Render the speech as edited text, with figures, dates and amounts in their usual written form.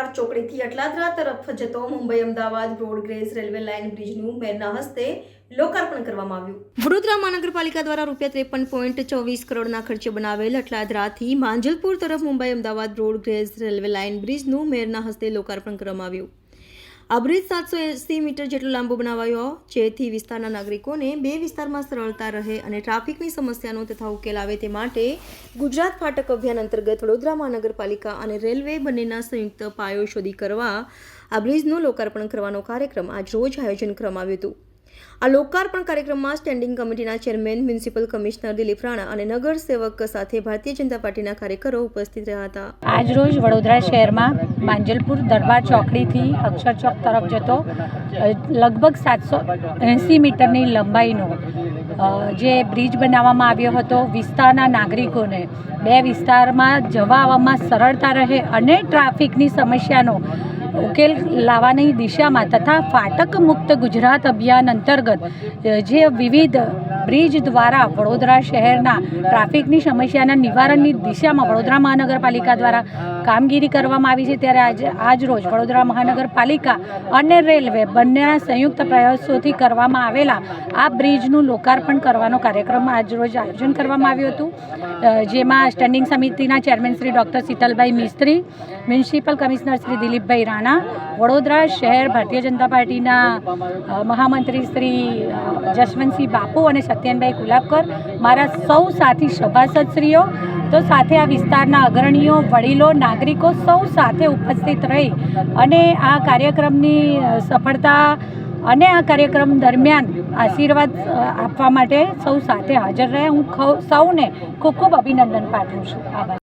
દરબાર ચોકડીથી અટલાદરા તરફ જતો Mumbai Ahmedabad broad gauge railway line બ્રિજનું મેયરના હસ્તે લોકાર્પણ કરવામાં આવ્યું। વડોદરા મહાનગરપાલિકા દ્વારા ₹53.24 કરોડના ખર્ચે બનાવેલ અટલાદરાથી માંજલપુર તરફ Mumbai Ahmedabad broad gauge railway line બ્રિજનું મેયરના હસ્તે લોકાર્પણ કરવામાં આવ્યું। આ બ્રિજ 780 મીટર જેટલો લાંબો બનાવાયો, જેથી વિસ્તારના નાગરિકોને બે વિસ્તારમાં સરળતા રહે અને ટ્રાફિકની સમસ્યાનો તથા ઉકેલ આવે તે માટે ગુજરાત ફાટક અભિયાન અંતર્ગત વડોદરા મહાનગરપાલિકા અને રેલવે બંનેના સંયુક્ત પાયો શોધી કરવા આ બ્રિજનું લોકાર્પણ કરવાનો કાર્યક્રમ આજ રોજ આયોજન કરવામાં આવ્યું હતું। આ લોકાર્પણ કાર્યક્રમમાં સ્ટેન્ડિંગ કમિટીના chairman, municipal commissioner Dilip Rana અને નગર સેવક સાથે ભારતીય જનતા પાર્ટીના કાર્યકરો ઉપસ્થિત રહ્યા હતા। આજ રોજ વડોદરા શહેરમાં માંજલપુર દરબાર ચોકડીથી અક્ષર ચોક તરફ જતો લગભગ 780 મીટરની લંબાઈનો જે બ્રિજ બનાવવામાં આવ્યો હતો, વિસ્તારના નાગરિકોને બે વિસ્તારમાં જવા આવવામાં સરળતા રહે અને ટ્રાફિકની સમસ્યાનો ઉકેલ લાવવાની દિશામાં તથા ફાટક મુક્ત ગુજરાત અભિયાન અંતર્ગત જે વિવિધ બ્રિજ દ્વારા વડોદરા શહેરના ટ્રાફિકની સમસ્યાના નિવારણની દિશામાં વડોદરા મહાનગરપાલિકા દ્વારા કામગીરી કરવામાં આવી છે, ત્યારે આજ રોજ વડોદરા મહાનગરપાલિકા અને રેલવે બંનેના સંયુક્ત પ્રયાસોથી કરવામાં આવેલા આ બ્રિજનું લોકાર્પણ કરવાનો કાર્યક્રમ આજ રોજ આયોજન કરવામાં આવ્યું હતું, જેમાં સ્ટેન્ડિંગ સમિતિના ચેરમેન શ્રી ડૉક્ટર શીતલભાઈ મિસ્ત્રી, મ્યુનિસિપલ કમિશનર શ્રી દિલીપભાઈ રાણા, વડોદરા શહેર ભારતીય જનતા પાર્ટીના મહામંત્રી શ્રી જસવંતસિંહ બાપુ અને સત્યનભાઈ કુલાબકર, મારા સૌ સાથી સભાસદશ્રીઓ, તો સાથે આ વિસ્તારના અગ્રણીઓ, વડીલો, નાગરિકો સૌ સાથે ઉપસ્થિત રહી અને આ કાર્યક્રમની સફળતા અને આ કાર્યક્રમ દરમિયાન આશીર્વાદ આપવા માટે સૌ સાથે હાજર રહ્યા। હું સૌને ખૂબ ખૂબ અભિનંદન પાઠવું છું। આભાર।